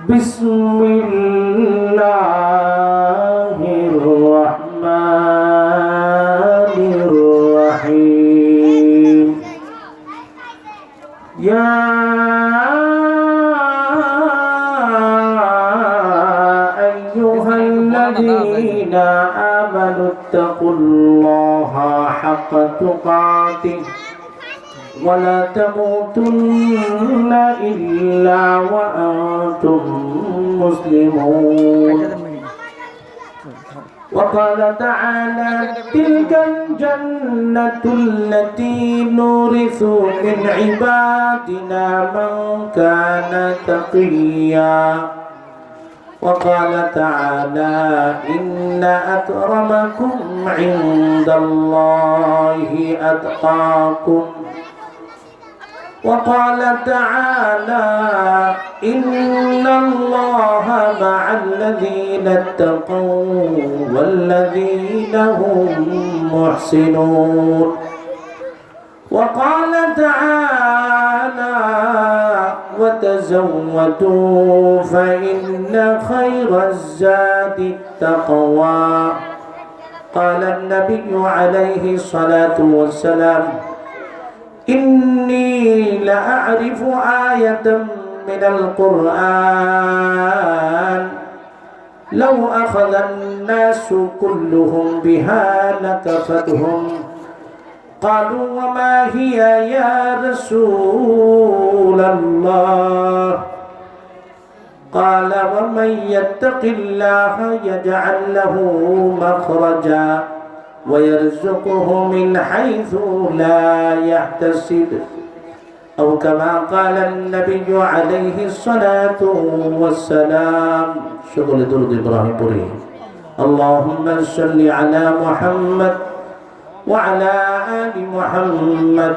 بسم الله الرحمن الرحيم يا أيها الذين آمنوا اتقوا الله حق تقاته ولا تموتن إلا وأنتم مسلمون وقال تعالى تلك الجنة التي نورث من عبادنا من كان تقيا وقال تعالى إن أكرمكم عند الله أتقاكم وقال تعالى إن الله مع الذين اتقوا والذين هم محسنون وقال تعالى وتزودوا فإن خير الزاد التقوى قال النبي عليه الصلاة والسلام إني لأعرف آية من القرآن لو أخذ الناس كلهم بها لكفتهم قالوا وما هي يا رسول الله قال ومن يتق الله يجعل له مخرجا ويرزقه من حيث لا يحتسب أو كما قال النبي عليه الصلاة والسلام شغل درد إبراهيم بريه اللهم صل على محمد وعلى آل محمد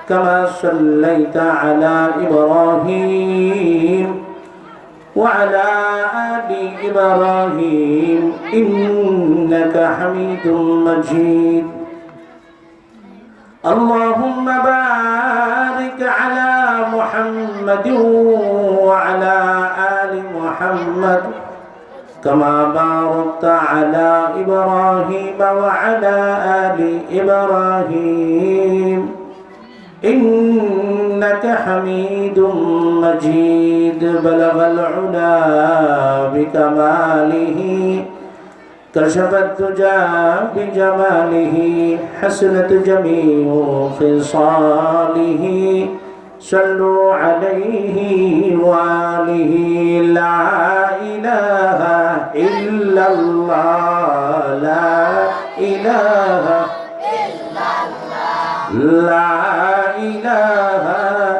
كما صليت على إبراهيم وعلى آل إبراهيم إنك حميد مجيد اللهم بارك على محمد وعلى آل محمد كما باركت على إبراهيم وعلى آل إبراهيم إنك حميد مجيد بلغ العلا بكماله كشف الدجى بجماله حسنت جميع خصاله صلوا عليه وآله لا إله إلا الله لا إله إلا الله لا إله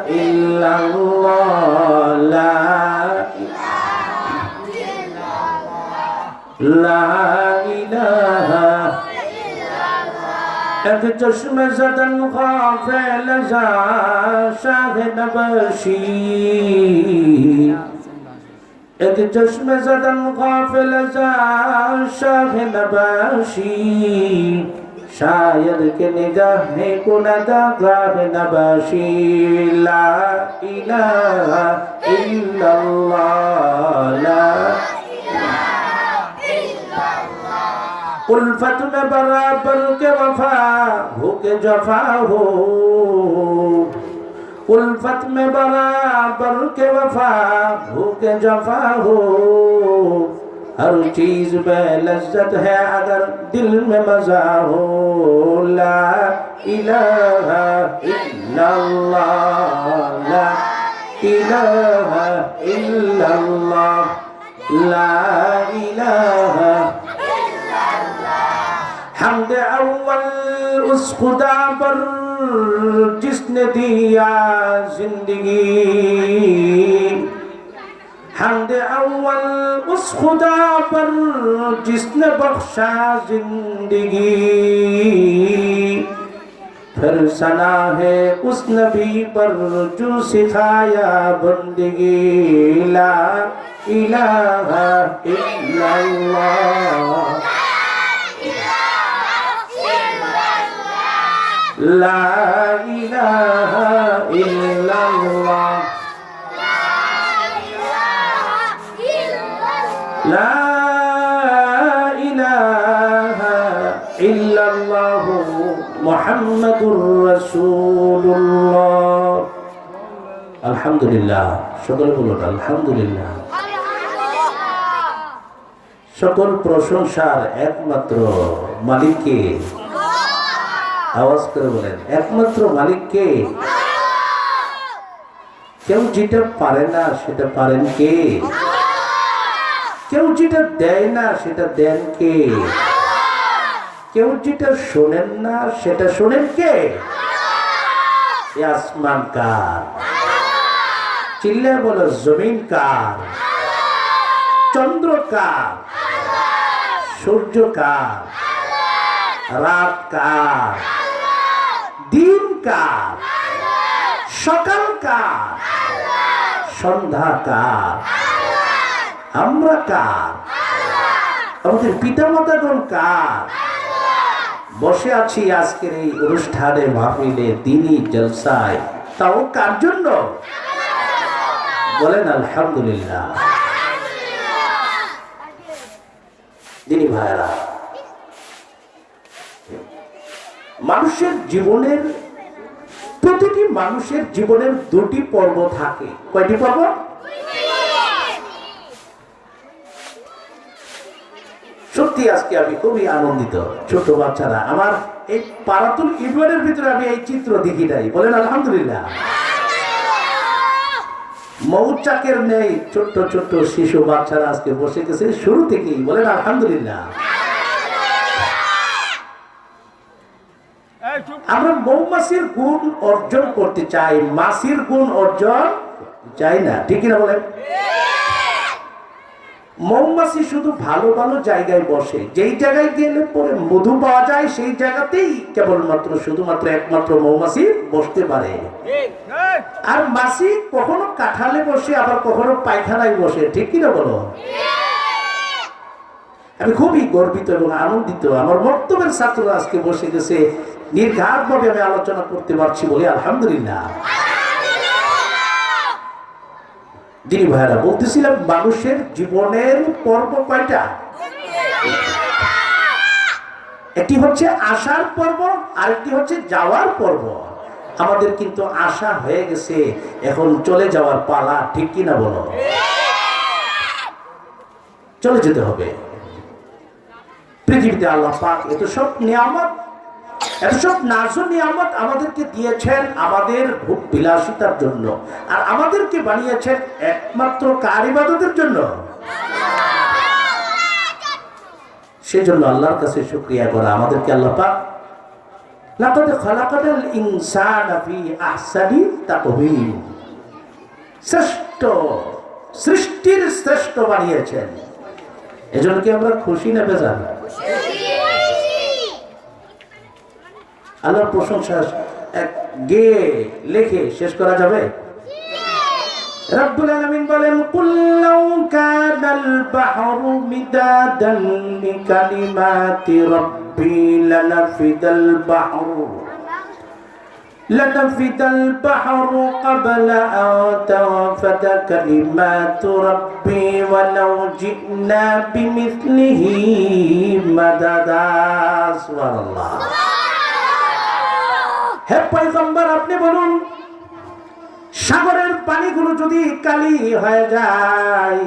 إلا الله لا إله এক চশমে زدن غافل زا شاهد بشی এক চশমে زدن غافل زا شاهد بشی शायद के निगाह कुनदा गाह नबाशी ला इलाहा इल्लल्लाह ला उल्फत में बराबर के वफा हो के जफा हो उल्फत में बराबर के वफा हो के जफा हो हर चीज में लज्जत है अगर दिल में मजा हो ला इलाहा इल्लल्लाह ला इलाहा इल्लल्लाह ला इलाहा हमद अव्वल उस खुदा पर जिसने दिया जिंदगी हमद अव्वल उस खुदा पर जिसने बख्शा जिंदगी फिर सना है उस नबी पर जो सिखाया बंदगी ला इलाहा इल्लल्लाह لا إله إلا الله লা ইলাহা ইল্লাল্লাহু মুহাম্মাদুর রাসূলুল্লাহ। আলহামদুলিল্লাহ, সকলে বলুন আলহামদুলিল্লাহ। সকল প্রশংসার একমাত্র মালিককে, আওয়াজ করে বলেন একমাত্র মালিককে। কেউ যেটা পারে না সেটা পারেন কে? কেউ যেটা দেয় না সেটা দেন কে? কেউ যেটা শোনেন না সেটা শোনেন কে? আসমান কার? চিল্লে বলো জমিন কার? চন্দ্র কার? সূর্য কার? রাত কার? দিন কার? সকাল কার? সন্ধ্যা কার? আমরা কার? আমাদের পিতামাতাগণ কার? বসে আছি আজকের এই অনুষ্ঠানে, মাহফিলে, দিনী জলসায়, তাও কার জন্য? বলেন আলহামদুলিল্লাহ। দিনী ভাইরা, মানুষের জীবনের, প্রতিটি মানুষের জীবনের দুটি পর্ব থাকে। কয়টি পর্ব? সত্যি আজকে আমি খুবই আনন্দিত। ছোট বাচ্চারা আমার এই পারাতুল ইউনিয়নের ভিতরে আমি এই চিত্র দেখি নাই। বলেন আলহামদুলিল্লাহ। মৌচাকের নেই ছোট্ট ছোট্ট শিশু বাচ্চারা আজকে বসে গেছে শুরু থেকেই। বলেন আলহামদুলিল্লাহ। আমরা মৌমাছির গুণ অর্জন করতে চাই, মাছির গুণ অর্জন চাই না, ঠিক না বলেন? মৌমাছি শুধু ভালো ভালো জায়গায় বসে, যেই জায়গায় গেলে পরে মধু পাওয়া যায় সেই জায়গাতেই কেবলমাত্র শুধুমাত্র একমাত্র মৌমাছি বসতে পারে। আর মাছি কখনো কাঁঠালে বসে, আবার কখনো পায়খানায় বসে, ঠিক কিনা বলো? আমি খুবই গর্বিত এবং আনন্দিত। আমার বক্তব্যের ছাত্ররা আজকে বসে গেছে, নির্ঘাত ভাবে আমি আলোচনা করতে পারছি বলে আলহামদুলিল্লাহ। যিনি ভাইরা বলতেছিলাম, মানুষের জীবনের পর্ব কয়টা? একটি হচ্ছে আসার পর্ব, আরেকটি হচ্ছে যাওয়ার পর্ব। আমাদের কিন্তু আশা হয়ে গেছে, এখন চলে যাওয়ার পালা, ঠিক কিনা বলো? চলে যেতে হবে। পৃথিবীতে আল্লাহ পাক এত সব নিয়ামত, এত সব নাজুক নিয়ামত আমাদেরকে দিয়েছেন আমাদের ভোগ বিলাসিতার জন্য, আর আমাদেরকে বানিয়েছেন একমাত্র কার ইবাদতের জন্য। সেজন্য আল্লাহর কাছে শুকরিয়া করা। আমাদেরকে আল্লাহ পাক লাকাদ খালাকাল ইনসানা ফি আহসানি তাকওয়িম, শ্রেষ্ঠ সৃষ্টির শ্রেষ্ঠ বানিয়েছেন। এজন্য কি আমরা খুশি না বেজার? আল্লাহর প্রশংসা গেয়ে লেখে শেষ করা যাবে? রব্বুল আলামিন বলেন, কুল লাউ কানাল বাহরু মিদাদান লিকালিমাতি রাব্বি লানাফিদাল বাহরু ক্বাবলা আন তানফাদা কালিমাতু রাব্বি ওয়ালাউ জি'না বিমিসলিহি মাদাদা। সুবহানাল্লাহ। হে পয়গম্বর, আপনি বলুন, সাগরের পানিগুলো যদি কালি হয়ে যায়,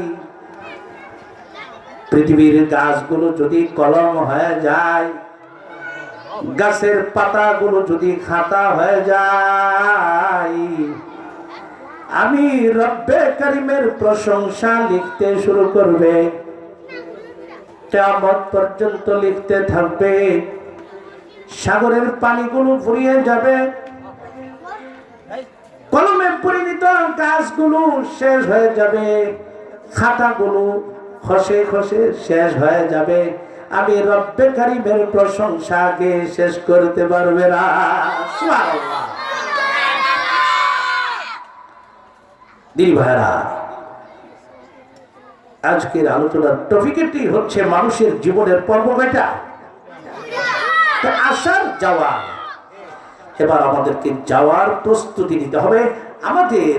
পৃথিবীর গাছগুলো যদি কলম হয়ে যায়, গাছের পাতাগুলো যদি খাতা হয়ে যায়, আমি রব্বে কারিমের প্রশংসা লিখতে শুরু করবে, কিয়ামত পর্যন্ত লিখতে থাকবে। সাগরের পানিগুলো ফুরিয়ে যাবে, কলমে পরিণত গাছগুলো শেষ হয়ে যাবে, খাতাগুলো খসে খসে শেষ হয়ে যাবে। আমি রব্বে কারিমের প্রশংসা আগে শেষ করতে পারবে না। সুবহানাল্লাহ। দিদি ভাইরা, আজকের আলোচনার টপিকটি হচ্ছে মানুষের জীবনের পর্ব কয়টা? আসার যাওয়া। এবার আমাদেরকে যাওয়ার প্রস্তুতি নিতে হবে। আমাদের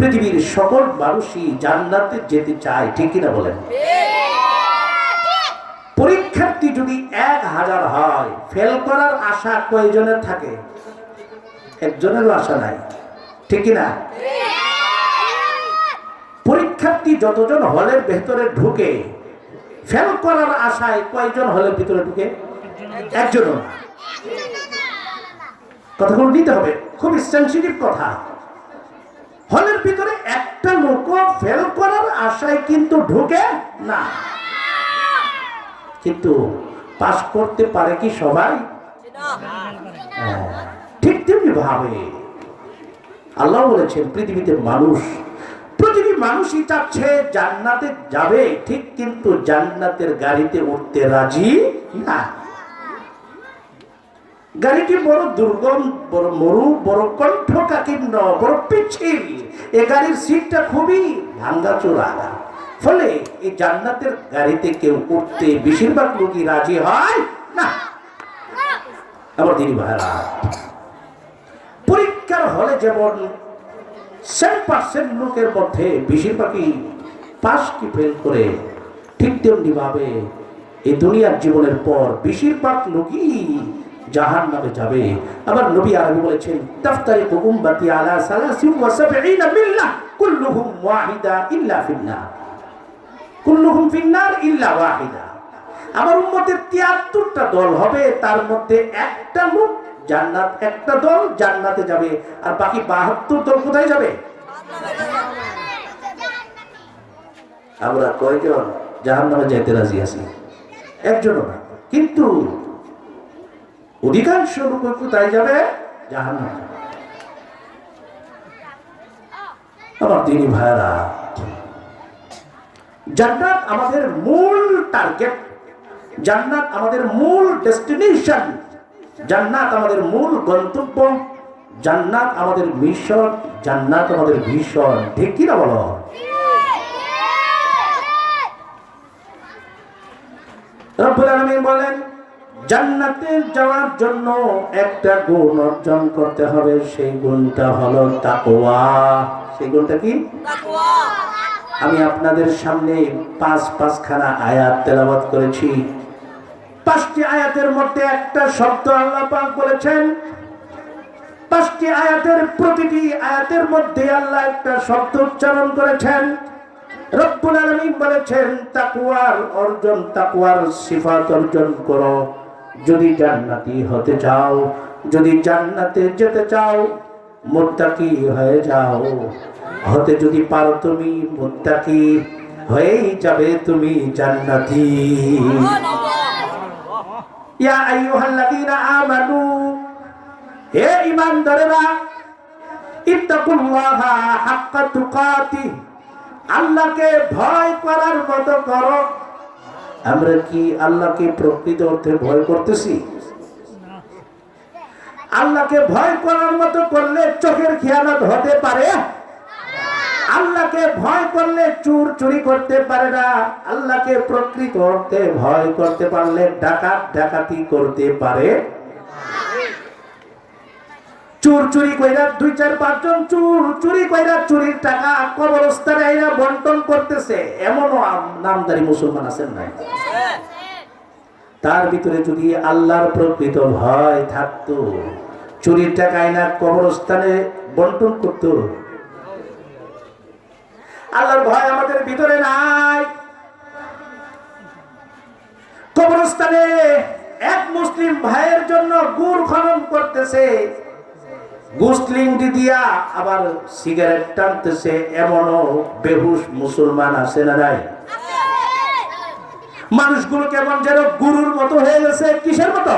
পৃথিবীর সকল মানুষই জান্নাতে যেতে চায়, ঠিক কিনা বলেন? পরীক্ষার্থী যদি 1000 হয়, ফেল করার আশা কয়জনের থাকে? একজনেরও আশা নাই, ঠিক কিনা? পরীক্ষার্থী যতজন হলের ভেতরে ঢুকে, ফেল করার আশায় কয়জন হলের ভিতরে ঢুকে? একজনও না। কথাগুলো নিতে হবে, খুব সেনসিটিভ কথা। হলের ভিতরে একটা লোক ফেল করার আশায় কিন্তু ঢুকে না, কিন্তু পাস করতে পারে কি সবাই? ঠিক তেমনি ভাবে আল্লাহ বলেছেন পৃথিবীতে প্রতিটি মানুষই চাচ্ছে জান্নাতে যাবে, ঠিক, কিন্তু জান্নাতের গাড়িতে উঠতে রাজি না। গাড়িটি বড় দুর্গম, বড় মরু, বড় কণ্ঠকাকীর্ণ, বড় পিচ্ছিল। এ গাড়ির সিটটা খুবই ভাঙ্গাচোরা, ফলে এই জান্নাতের গাড়িতে কেউ উঠতে বেশিরভাগ লোকই রাজি হয় না। আমার দিদি ভাইরা, পরীক্ষার হলে যেমন 7% লোকের মধ্যে বেশিরভাগই পাস কি ফেল করে, ঠিক তেমনি ভাবে এই দুনিয়ার জীবনের পর বেশিরভাগ লোকই জাহান্নামে যাবে। আবার নবী আরবি বলেছেন, তাফতারিকু উম্মতি আলা 73 মিল্লাহ কুল্লুহুম ওয়াহিদা ইল্লা ফিন্নার, কুল্লুহুম ফিন্নার ইল্লা ওয়াহিদা। আমার উম্মতের 73টা দল হবে, তার মধ্যে একটা লোক জান্নাত, একটা দল জান্নাতে যাবে, আর বাকি 72 দল কোথায় যাবে? আমরা কয়জন জাহান্নামে যেতে রাজি আছি? একজনও না। কিন্তু অধিকাংশ লোক কোথায় যাবে? জাহান্নামে। আমার দিনী ভাইরা, জান্নাত আমাদের মূল টার্গেট, জান্নাত আমাদের মূল ডেস্টিনেশন, জান্নাত আমাদের মূল গন্তব্য, জান্নাত আমাদের মিশন, জান্নাত আমাদের ভীষণ, ঠিক কিনা বলো? রব্বুল আলামিন বলেন, জান্নাতে যাওয়ার জন্য একটা গুণ অর্জন করতে হবে, সেই গুণটা হলো তাকওয়া। সেই গুণটা কি? তাকওয়া। আমি আপনাদের সামনে 5খানা আয়াত তেলাওয়াত করেছি। 5টি আয়াতের মধ্যে একটা শব্দ আল্লাহ পাক বলেছেন। 5টি আয়াতের প্রতিটি আয়াতের মধ্যে আল্লাহ একটা শব্দ উচ্চারণ করেছেন। রব্বুল আলামিন বলেছেন, তাকওয়ার অর্জন, তাকওয়ার সিফাত অর্জন করো যদি জান্নাতি হতে চাও, যদি জান্নাতে যেতে চাও, মুত্তাকি হয়ে যাও। হতে যদি পারো তুমি মুত্তাকি, হয়েই যাবে তুমি জান্নাতি। ইয়া আইয়ুহাল্লাযীনা আমানু, হে ঈমানদারেরা, ইত্তাকুল্লাহা হাক্কা তুকাতিহ, আল্লাহকে ভয় করার মতো করো। আমরা কি আল্লাহকে প্রকৃত অর্থে ভয় করতেছি? আল্লাহকে ভয় করার মতো করলে চোখের খেয়ানত হতে পারে? আল্লাহকে ভয় করলে চোর চুরি করতে পারে না। আল্লাহকে প্রকৃত অর্থে ভয় করতে পারলে ডাকাত ডাকাতি করতে পারে। চোর চুরি কইরা 2-4-5 জন চোর চুরি কইরা চুরির টাকা কবরস্থানে আইরা বন্টন করতেছে, এমনও নামদারি মুসলমান আছেন না? তার ভিতরে যদি আল্লাহর প্রকৃত ভয় থাকতো, চুরির টাকা আইনা কবরস্থানে বন্টন করতো। আল্লাহর ভয় আমাদের ভিতরে নাই। কবরস্থানে এক মুসলিম ভাইয়ের জন্য গুড় খনন করতেছে, গুসলিংটি দিয়া আবার সিগারেট টানতেছে, এমনও বেহুশ মুসলমান আছে না নাই? মানুষগুলো কেমন যেন গুরুর মতো হয়ে গেছে। কিসের মতো?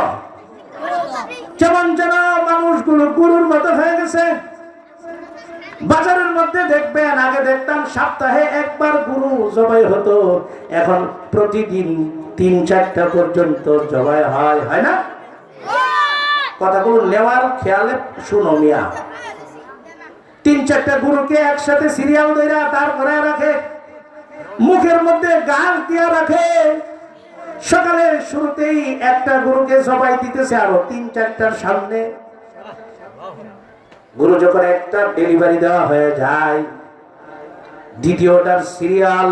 কেমন যেন মানুষগুলো গুরুর মতো হয়ে গেছে। বাজারের মধ্যে দেখবেন, আগে দেখতাম সপ্তাহে একবার গরু জবাই হতো, এখন প্রতিদিন 3-4টা পর্যন্ত জবাই হয়, হয় না? কথাগুলো নেওয়ার খেয়ালে শুনো মিয়া। 3-4টা গরুকে একসাথে সিরিয়াল ধরে দাঁড় করায় রাখে, মুখের মধ্যে গাল দিয়ে রাখে। সকালে শুরুতেই একটা গরুকে জবাই দিতেছে, আরো 3-4টার সামনে। গরু যখন একটা ডেলিভারি দেওয়া হয়ে যায়, দ্বিতীয়টার সিরিয়াল,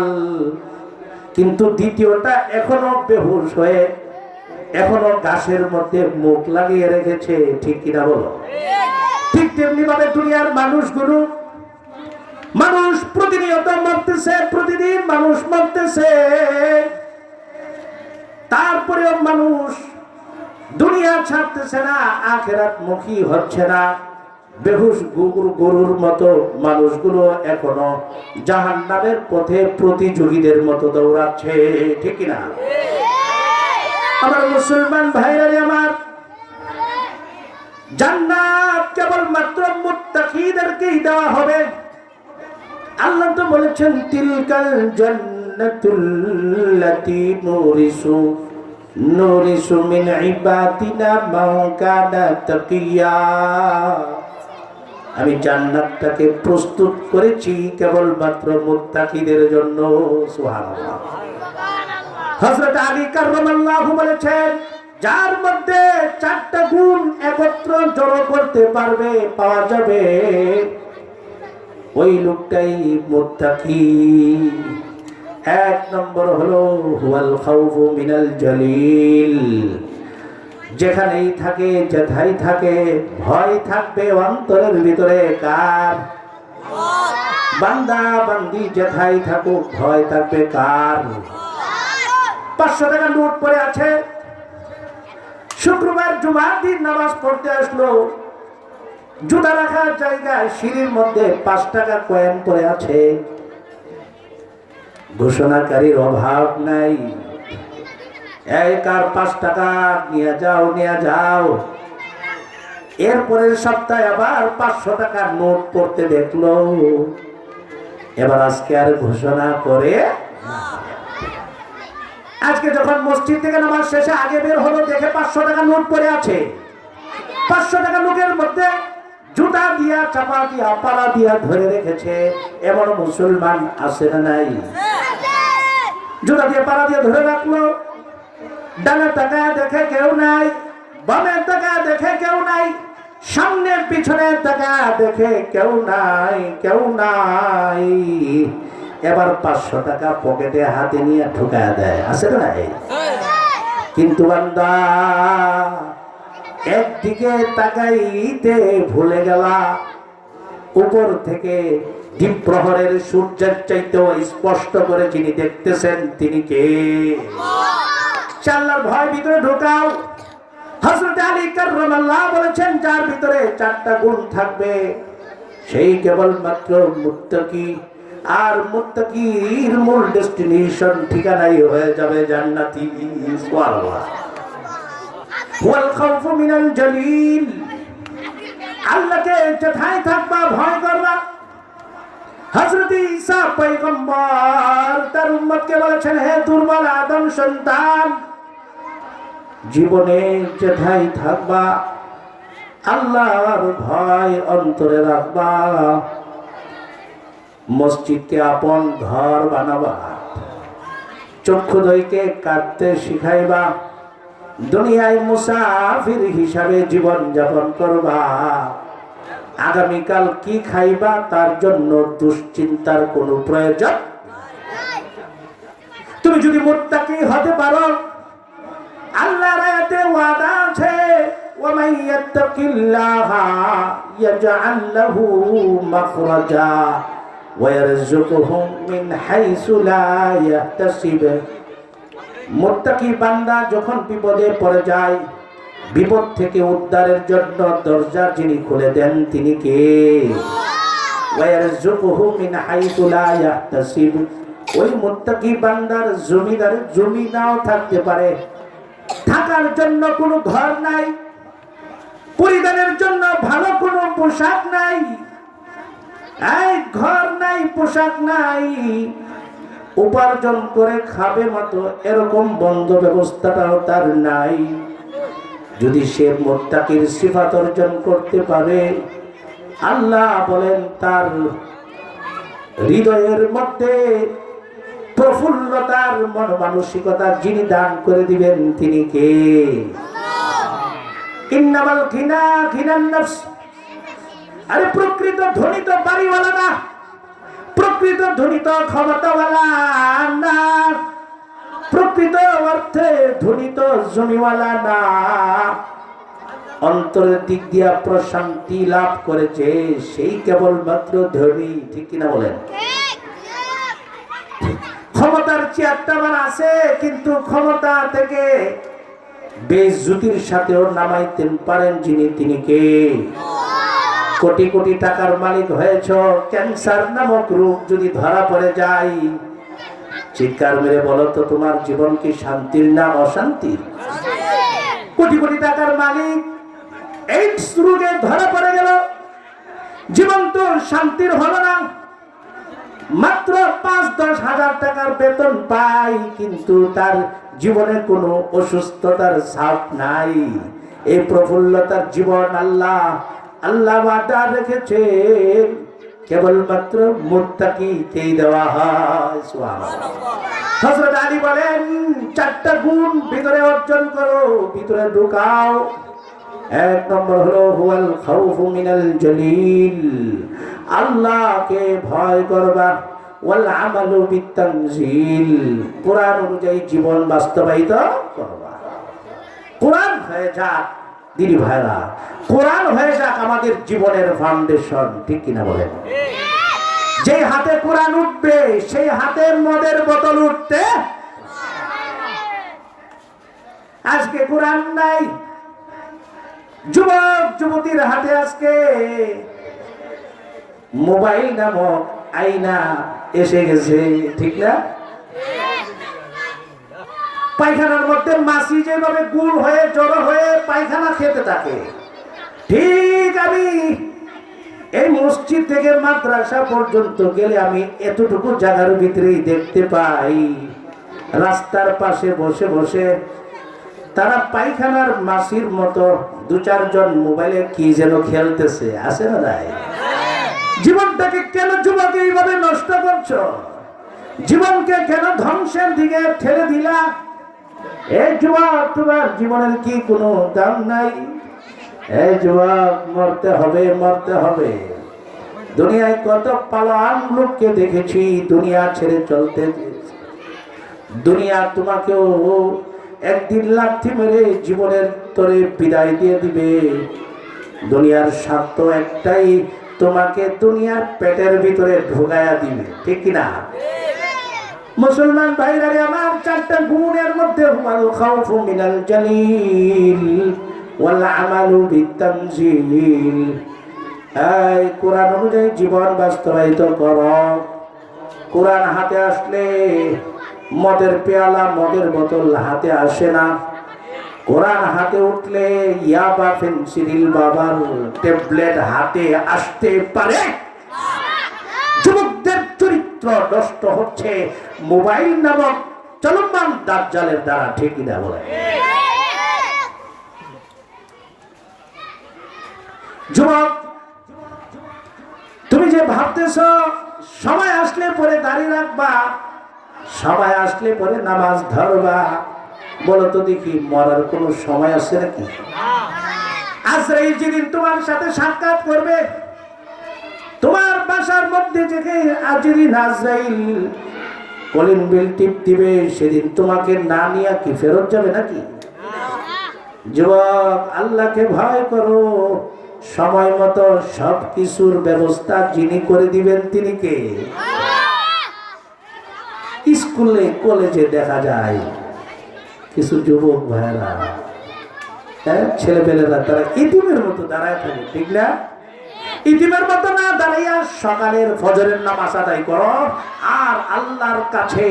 কিন্তু দ্বিতীয়টা এখনো বেহুশ হয়ে এখনো গাছের মধ্যে মুখ লাগিয়ে রেখেছে। ঠিক কিনা বলো? ঠিক তেমনি ভাবে দুনিয়ার মানুষগুলো, মানুষ প্রতিনিয়ত মরতেছে, প্রতিদিন মানুষ মরতেছে, তারপরেও মানুষ দুনিয়া ছাড়তেছে না, আখিরাত মুখী হচ্ছে না। বেহুশ গরুর মতো মানুষগুলো এখনো জাহান্নামের পথে প্রতিযোগীদের মতো দৌড়াচ্ছে। ঠিক কিনা? আমার মুসলমান ভাইরা আমার, জান্নাত কেবলমাত্র মুত্তাকিদেরকেই দেওয়া হবে। আল্লাহ তো বলেছেন, তিলকাল জান্নাতুল্লাতী নুরিসু মিন ইবাদিনা মান কানা তাকিয়া। আমি জান্নাতটাকে প্রস্তুত করেছি কেবলমাত্র মুত্তাকিদের জন্য। সুবহানাল্লাহ। হযরত আলী কাররামাল্লাহু বলেছেন, যার মধ্যে চারটা গুণ একত্র জড়ো করতে পারবে, পাওয়া যাবে, ওই লোকটাই মুত্তাকি। এক নম্বর হলো হুয়াল খাউফু মিনাল জলিল। যেখানেই থাকে, যেথায় থাকে, ভয় থাকবে অন্তরের ভিতরে। কার? বান্দা বান্দি যেথায় থাকুক, ভয় থাকবে কার? 500 টাকা নোট পড়ে আছে, শুক্রবার জুমার দিন নামাজ পড়তে আসলো, জুতা রাখার জায়গায় সিঁড়ির মধ্যে 5 টাকা কয়েন পড়ে আছে। ঘোষণাকারীর অভাব নাই। এই কার 5 টাকা? নিয়ে যাও, নিয়ে যাও। এরপরের সপ্তাহে আবার 500 টাকার নোট পড়তে দেখলো। এবার আজকে আর ঘোষণা করে, আজকে যখন মসজিদ থেকে নামাজ শেষে আগে বের হলো, দেখে 500 টাকা নোট পড়ে আছে। 500 টাকা লোকের মধ্যে জুতা দিয়া, চাপা দিয়া, পাড়া দিয়া ধরে রেখেছে। এমন মুসলমান আছে না নাই? জুতা দিয়ে, পাড়া দিয়ে ধরে রাখলো। ডানে টাকা দেখে কেউ নাই, বামে টাকা দেখে কেউ নাই, সামনে পিছনে টাকা দেখে কেউ নাই, কেউ নাই। এবার 500 টাকা পকেটে হাতে নিয়ে ঢুকায় দেয়। আছে না নাই? কিন্তু বান্দা একদিকে তাকাইতে ভুলে গেলা, উপর থেকে দ্বীপ্রহরের সূর্যের চাইতেও স্পষ্ট করে যিনি দেখতেছেন তিনি কে? আল্লাহর ভয় ভিতরে ঢোকাও। হযরত আলী কাররামাল্লাহু বলেছেন, যার ভিতরে 4টা গুণ থাকবে সেই কেবলমাত্র মুত্তাকি। আর মুত্তাকির মূল ডেস্টিনেশন, ঠিকানাই হয়ে যাবে জান্নাতি। সুবহানাল্লাহ। ওয়াল খাউফু মিনাল জলিল। আল্লাহকে যেথায় থাকবা ভয় করবা। হযরত ঈসা পয়গম্বর তার উম্মতকে বলেছেন, হে দুর্বল আদম সন্তান, জীবনে যেথায় থাকবা আল্লাহর ভয় অন্তরে রাখবা। মসজিদকে আপন ঘর বানাবা, চক্ষুদ্বয়কে কাঁদতে শিখাইবা, দুনিয়ায় মুসাফির হিসাবে জীবন যাপন করবা। আগামীকাল কি খাইবা তার জন্য দুশ্চিন্তার কোনো প্রয়োজন। তুমি যদি মুত্তাকি হতে পারো, আল্লাহর আয়াতে ওয়াদা আছে, ওয়া মান ইয়াত্তাকিল্লাহা ইয়াজআল লাহু মাখরাজা ওয়া ইয়ারযুকুহু মিন হাইসু লা ইয়াহতাসিব। মুত্তাকি বান্দা যখন বিপদে পড়ে যায়, বিপদ থেকে উদ্ধারের জন্য দরজা যিনি খুলে দেন তিনি কে? ওয়া ইয়ারযুকুহু মিন হাইসু লা ইয়াহতাসিব। ওই মুত্তাকি বান্দার জমি নাও থাকতে পারে, থাকার জন্য কোনো ঘর নাই, পরিধানের জন্য ভালো কোনো পোশাক নাই, এই ঘর নাই, পোশাক নাই, উপার্জন করে খাবে মতো এরকম বন্ধ ব্যবস্থাটাও তার নাই। যদি সে মুত্তাকির সিফাত অর্জন করতে পারে, আল্লাহ বলেন তার হৃদয়ের মধ্যে প্রফুল্লতার মন মানসিকতা যিনি দান করে দিবেন তিনি কে? ইন্নামাল গিনা গিনান নফস। আরে প্রকৃত ধনী তো বাড়িওয়ালা না, প্রকৃত প্রকৃত ধনী তো ক্ষমতাওয়ালা না, প্রকৃত অর্থে ধনী তো জমিওয়ালা না, অন্তরের দিক দিয়া প্রশান্তি লাভ করেছে সেই কেবলমাত্র ধনী। ঠিক কিনা বলেন? ক্ষমতার চেয়ারটা আমার আছে, কিন্তু ক্ষমতা থেকে বেইজ্জতির সাথেও নামাইতে পারেন যিনি, তিনি কে? কোটি কোটি টাকার মালিক হয়েছ, ক্যান্সার নামক রোগ যদি ধরা পড়ে যায়, চিৎকার মেরে বলো তো তোমার জীবন কি শান্তির না অশান্তির? কোটি কোটি টাকার মালিক এইডস রোগে ধরা পড়ে গেল, জীবন তো শান্তির হলো না। মাত্র ৫-১০ হাজার টাকার বেতন পাই, কিন্তু তার জীবনে কোনো অসুস্থতার ছাপ নাই। এই প্রফুল্লতার জীবন আল্লাহ ওয়াদা রেখেছেন কেবলমাত্র মুত্তাকিকেই দেওয়া হয়। সুবহানাল্লাহ। হযরত আলী বলেন, ৪টা গুণ ভিতরে অর্জন করো, ভিতরে ঢুকাও। ১ নম্বর হলো হুয়াল খাউফু মিনাল জলিল, আল্লাহকে ভয় করবা। ওয়াল আমালু বিতানজিল, কোরআন অনুযায়ী জীবন বাস্তবায়িত করবা। কোরআন হয়ে যাক দিদি ভাইরা, কোরআন হয়ে যাক আমাদের জীবনের ফাউন্ডেশন। ঠিক কিনা বলেন? যে হাতে কোরআন উঠবে সেই হাতে মদের বোতল উঠতে। আজকে কোরআন নাই, যুবক যুবতীর হাতে আজকে মোবাইল নামক আয়না এসে গেছে। ঠিক না? পায়খানার মধ্যে মাছি যেভাবে গুড় হয়ে জড়ো হয়ে পায়খানা খেতে থাকে, ঠিক আমি এই মসজিদ থেকে মাদ্রাসা পর্যন্ত গেলে আমি এতটুকু জায়গার ভিতরেই দেখতে পাই, রাস্তার পাশে বসে বসে তারা পায়খানার মাছির মতো ২-৪ জন মোবাইলে কি যেন খেলতেছে। আছে না নাই? জীবনটাকে কেন যুবক এইভাবে নষ্ট করছো? জীবনকে কেন ধ্বংসের দিকে ঠেলে দিলা? এই যুবক, তোমার জীবনের কি কোনো দাম নাই? এই যুবক, মরতে হবে, মরতে হবে। দুনিয়ায় কত পালান লোককে দেখেছি দুনিয়া ছেড়ে চলতে। দুনিয়া তোমাকেও একদিন লাথি মেরে জীবনের তরে বিদায় দিয়ে দিবে। দুনিয়ার স্বার্থ একটাই, তোমাকে দুনিয়ার পেটের ভিতরে ঢুকায়া দিবে। ঠিক কিনা? মুসলমান ভাইরা আমার, ৪টা গুণের মধ্যে হুয়াল খাউফু মিনাল জালিল ওয়াল আমালু বিতানজিল। এই কোরআন অনুযায়ী জীবন বাস্তবায়িত করো। কোরআন হাতে আসলে মদের পেয়ালা, মদের বোতল হাতে আসে না। কোরআন হাতে উঠলে ইয়াবা, ফেন্সিডিল, বাবার ট্যাবলেট হাতে আসতে পারে। যুবকদের চরিত্র নষ্ট হচ্ছে মোবাইল নামক চলমান দাজ্জালের দ্বারা। ঠিক না বলে? যুবক, তুমি যে ভাবতেছ সময় আসলে পরে দাড়ি রাখবা, সময় আসলে পরে নামাজ ধরবা, বলো তো দেখি মরার কোনো সময় আছে নাকি? আজরাইল যেদিন তোমার সাথে সাক্ষাৎ করবে, তোমার বাসার মধ্যে থেকে আজরাইল কলিং বেল টিপ দিবে, সেদিন তোমাকে না নিয়ে কি ফেরত যাবে নাকি? যুবক, আল্লাহকে ভয় করো। সময় মতো সব কিছুর ব্যবস্থা যিনি করে দিবেন তিনি কে? স্কুলে কলেজে দেখা যায় কিছু যুবক ভাইরা, ছেলেপেলেরা, তারা ইতিমের মতো দাঁড়ায় থাকে। ঠিক না? ইতিমের মতো না দাঁড়াইয়া সকালের ফজরের নামাজ আদায় করো আর আল্লাহর কাছে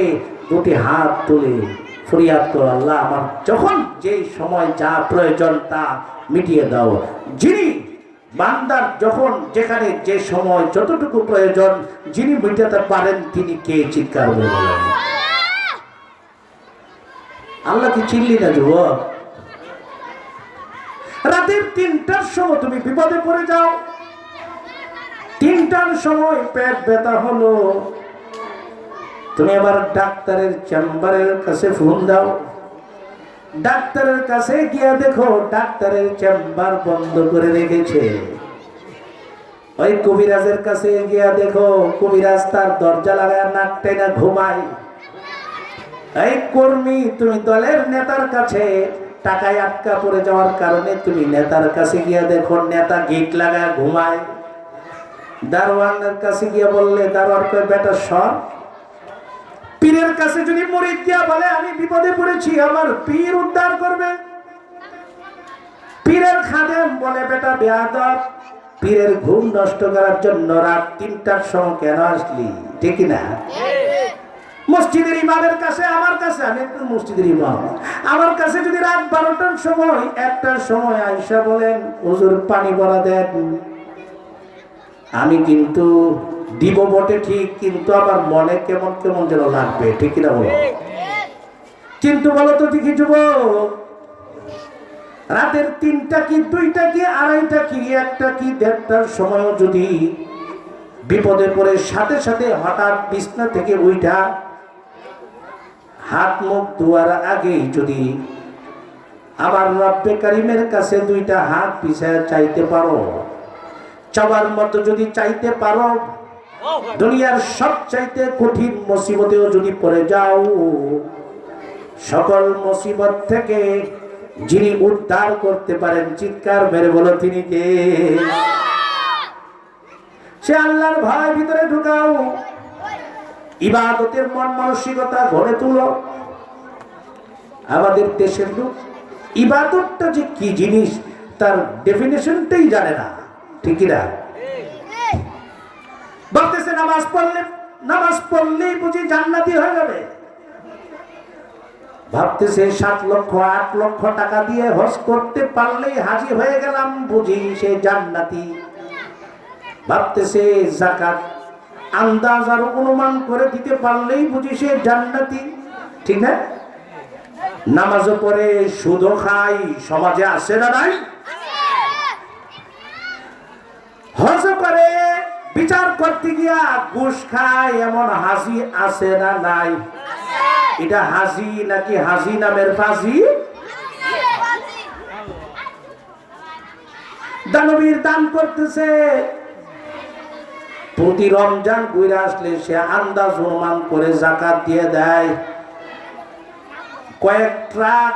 দুটি হাত তুলে ফরিয়াদ করো, আল্লাহ আমার যখন যে সময় যা প্রয়োজন তা মিটিয়ে দাও। যিনি বান্দার যখন যেখানে যে সময় যতটুকু প্রয়োজন যিনি মিটাতে পারেন তিনি কে? চিৎকার করে বলেন। আল্লাহ কি চিনলি না যুবক? রাতের ৩টার সময় তুমি বিপদে পড়ে যাও, ৩টার সময় পেট ব্যথা হলো, তুমি আবার ডাক্তারের চেম্বারের কাছে ফোন দাও। ডাক্তারের কাছে গিয়া দেখো ডাক্তারের চেম্বার বন্ধ করে রেখেছে। ওই কবিরাজের কাছে গিয়া দেখো কবিরাজ তার দরজা লাগায় নাক টেনে ঘুমায়। এই কর্মী, তুমি দলের নেতার কাছে টাকায় আটকা পড়ে যাওয়ার কারণে তুমি নেতার কাছে গিয়া দেখো নেতা গেট লাগায় ঘুমায়। দারোয়ানের কাছে গিয়া বললে দারোয়ান কয় বেটা সর। পীরের কাছে যদি মুরিদ গিয়া বলে আমি বিপদে পড়েছি, আমার পীর উদ্ধার করবে। পীরের খাদেম বলে বেটা বেয়াদব, পীরের ঘুম নষ্ট করার জন্য রাত ৩টার সময় কেন আসলি? ঠিক না? মসজিদের ইমামের কাছে, আমার কাছে, আমি একটু মসজিদের ইমাম, আমার কাছে যদি রাত ১২টার সময় ১টার সময় আয়েশা বলেন হুজুর পানি ভরা দেন, আমি কিন্তু দিব বটে ঠিক, কিন্তু আমার মনে কেমন কেমন যেন লাগবে। ঠিক না বলো? কিন্তু বলো তো দেখি যুবক, রাতের ৩টা কি ২টা কি ২.৫টা কি ১টা কি ১.৫টার সময়ও যদি বিপদে পড়ে সাথে সাথে হঠাৎ বিছনা থেকে উঠা হাত মুখ ধোয়ার আগেই যদি আমার রব্বে কারিমের কাছে ২টা হাত পিছায় চাইতে পারো, চাওয়ার মতো যদি চাইতে পারো, দুনিয়ার সবচাইতে কঠিন মুসিবতেও যদি পড়ে যাও, সকল মুসিবত থেকে যিনি উদ্ধার করতে পারেন, চিৎকার মেরে বলো তিনি কে? সে আল্লাহর ভয় ভিতরে ঢুকাও, ইবাদতের মন মানসিকতা গড়ে তুলো। আমাদের দেশের লোক ইবাদতটা যে কি জিনিস তার ডেফিনেশনটাই জানে না। ঠিক না? ভাবতেছে নামাজ পড়লেই বুঝি জান্নাতি হয়ে যাবে। ভাবতেছে ৭ লক্ষ ৮ লক্ষ টাকা দিয়ে হজ করতে পারলেই হাজি হয়ে গেলাম, বুঝি সে জান্নাতি। ভাবতেছে যাকাত আন্দাজ আর অনুমান করে দিতে পারলেই বুঝি সে জান্নাতি। ঠিক না? নামাজও পড়ে সুদও খাই, সমাজে আছে না নাই? হজ করে বিচার করতে গিয়া ঘুষ খায় এমন হাজি আছে না নাই? এটা হাজি নাকি হাজি নামের ফাজি? দানবীর দান করতেছে, প্রতি রমজান ঘুরে আসলে সে আন্দাজ অনুমান করে যাকাত দিয়ে দেয়। কয়েক ট্রাক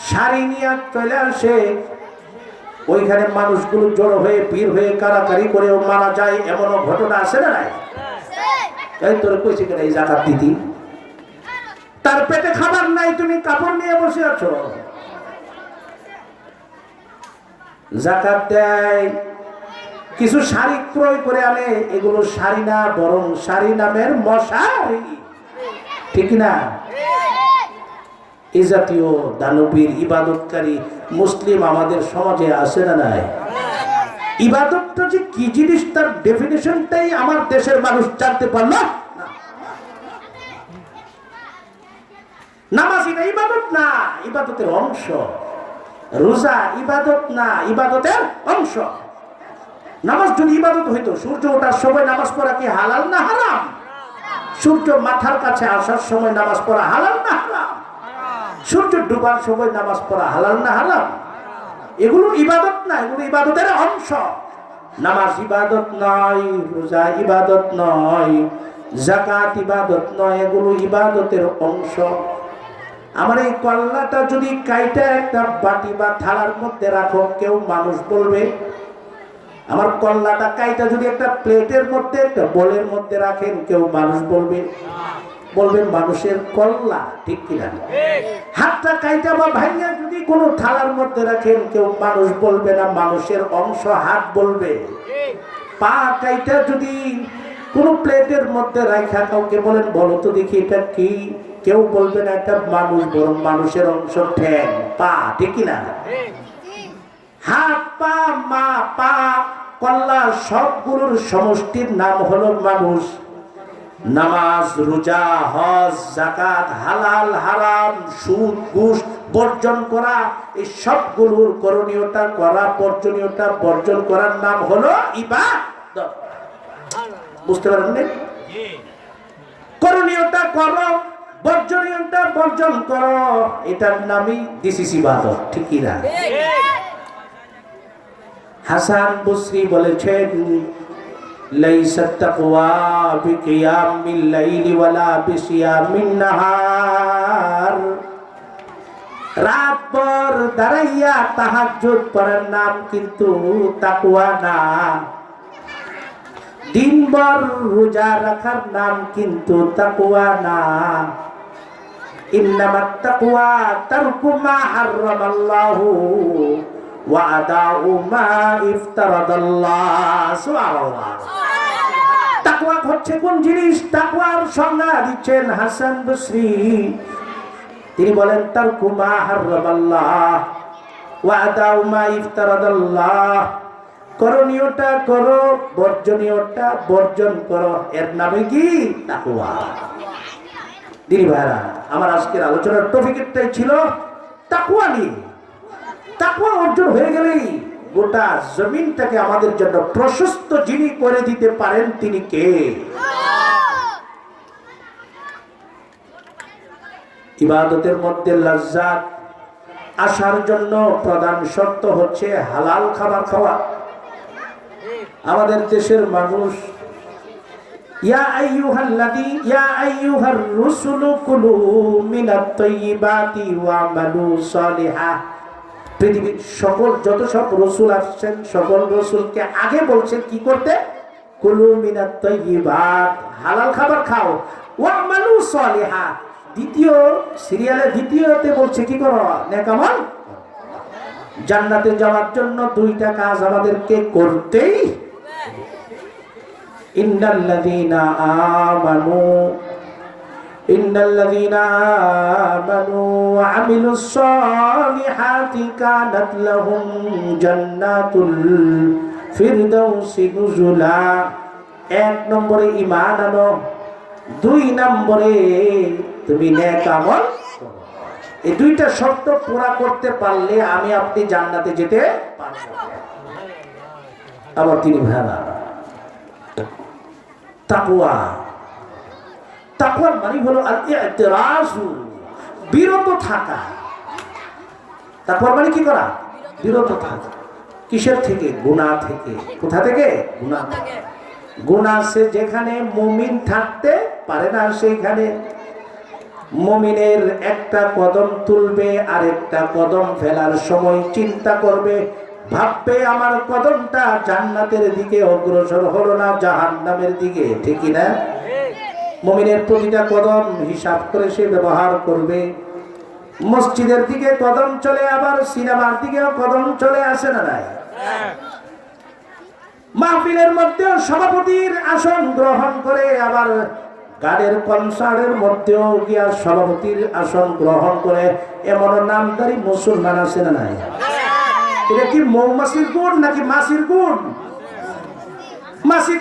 শাড়ি নিয়ে চলে আসে, ওইখানে মানুষগুলো জড়ো হয়ে ভিড় হয়ে কারাকারি করেও মারা যায়, এমনও ঘটনা আছে না নাই? এই তোর কইছে কেন এই যাকাত দিতি? তার পেটে খাবার নাই, তুমি কাপড় নিয়ে বসে আছো। যাকাত দেয়, কিছু শাড়ি ক্রয় করে আনে, এগুলো শাড়ি না বরং শাড়ি নামের মশারি। ঠিক না? এই জাতীয় দানবীর ইবাদতকারী মুসলিম আমাদের সমাজে আছে না নাই? ইবাদতটা যে কি জিনিস তার ডেফিনিশনটাই আমার দেশের মানুষ জানতে পারল না। নামাজ এটা ইবাদত না, ইবাদতের অংশ। রোজা ইবাদত না, ইবাদতের অংশ। নামাজ যদি ইবাদত হইতো, সূর্য ওঠার সময় নামাজ পড়া কি হালাল না হারাম? সূর্য মাথার কাছে আসার সময় নামাজ পড়া হালাল না হারাম? সূর্য ডুবার সময় নামাজ পড়া হালাল না হারাম? এগুলো ইবাদত না, এগুলো ইবাদতের অংশ। নামাজ ইবাদত নয়, রোজা ইবাদত নয়, যাকাত ইবাদত নয়, এগুলো ইবাদতের অংশ। আমার এই কল্লাটা যদি কাইটা একটা বাটি বা থালার মধ্যে রাখো, কেউ মানুষ বলবে? আমার কল্লাটা কাইটা যদি একটা প্লেটের মধ্যে একটা বোলের মধ্যে রাখেন, কেউ মানুষ বলবে? বলবেন মানুষের কল্লা। ঠিক কিনা? হাতটা কাইটা বা ভাইয়া যদি কোনো থালার মধ্যে রাখেন, কেউ মানুষ বলবে না, মানুষের অংশ হাত বলবে। পা কাইটা যদি কোনো প্লেটের মধ্যে রাখা কাউকে বলেন বলো তো দেখি এটা কি, কেউ বলবে না এটা মানুষ, বরং মানুষের অংশ ঠ্যাং পা। ঠিক কিনা? হাত পা মা পা কল্লা সবগুলোর সমষ্টির নাম হলো মানুষ। নামাজ, রোজা, হজ, যাকাত, হালাল হারাম, সুদ ঘুষ বর্জন করা, এই সবগুলোর করণীয়তা করা, বর্জনীয়তা বর্জন করার নাম হলো ইবাদত। বুঝতে পারেননি? করণীয়তা করো, বর্জনীয়তা বর্জন করো, এটার নামই দিস ইজ ইবাদত। ঠিক না? হাসান বসরি বলেছেন লাইসাত তাকওয়া বিকিয়ামিল লাইলি ওয়ালা বিসিয়ামিন নাহার। রাতভর দাঁড়াইয়া তাহাজ্জুদ পড়ার নাম কিন্তু তাকওয়া না। দিনভর রোজা রাখার নাম কিন্তু তাকওয়া না। ইন্নামাত তাকওয়া তারকু মা হারামাল্লাহু ওয়া আদাউ মা ইফতারাদাল্লাহ। সুবহানাল্লাহ। তাকওয়া হচ্ছে কোন জিনিস? তাকওয়ার সংজ্ঞা দিচ্ছেন হাসান বসরি। তিনি বলেন তারকু মা হারামাল্লাহ ওয়া আদাউ মা ইফতারাদাল্লাহ। করণীয়টা করো, বর্জনীয়টা বর্জন করো, এর নামে কি? তাকওয়া। দিদি ভাইরা, আমার আজকের আলোচনার টপিকটাই ছিল তাকওয়া নিয়ে। তাকওয়া অর্জন হয়ে গেলেই গোটা জমিনটাকে আমাদের জন্য প্রশস্ত যিনি করে দিতে পারেন তিনি কে? ইবাদতের মধ্যে লাজ্জাত আসার জন্য প্রধান শর্ত হচ্ছে হালাল খাবার খাওয়া। আমাদের দেশের মানুষ ইয়া আইয়ুহার রুসুলু কুলু মিনাত তাইয়্যিবাতি ওয়া আমালু সালিহা। পৃথিবীর সকল যত সব রসুল আসছেন সকল রসুলকে আগে বলছেন কি করতে? কুলু মিনাত তাইয়্যিবাত, হালাল খাবার খাও, ওয়া আমালু সালিহা। দ্বিতীয় সিরিয়ালে দ্বিতীয়তে বলছে কি করো? নেক আমল। জান্নাতে যাওয়ার জন্য দুইটা কাজ আমাদেরকে করতেই। ইন্নাল্লাযীনা আমানু ওয়া আমিলুস সালিহাতি কানাত লাহুম জান্নাতুল ফিরদাউসি নুজুলা। এক নম্বরে ঈমান আনো, দুই নম্বরে তুমি নেক আমল। এই দুইটা শর্ত পুরা করতে পারলে আমি আপনি জান্নাতে যেতে পারবো। আমার তিনি ভাইরা, তাকওয়া, তাকওয়ার মানে হলো আল ইতিরাজু, বিরত থাকা। তাকওয়ার মানে কি করা? বিরত থাকা। কিসের থেকে? গুনাহ থেকে। কোথা থেকে? গুনাহ থেকে। গুনাহ সে যেখানে মুমিন থাকতে পারে না সেইখানে মুমিনের একটা কদম তুলবে আর একটা কদম ফেলার সময় চিন্তা করবে, ভাববে আমার কদমটা জান্নাতের দিকে অগ্রসর হলো না জাহান্নামের দিকে। ঠিক না? মুমিনের প্রতিটা কদম হিসাব করে সে ব্যবহার করবে। মসজিদের দিকে কদম চলে, আবার সিনেমার দিকেও কদম চলে আসে না নাই? মাহফিলের মধ্যেও সভাপতির আসন গ্রহণ করে, আবার গানের কনসার্টের মধ্যেও গিয়া সভাপতির আসন গ্রহণ করে। এমন নামদারি মুসলমান আছে না নাই? এটা কি মৌমাছির গুণ নাকি মাছির গুণ? মাছি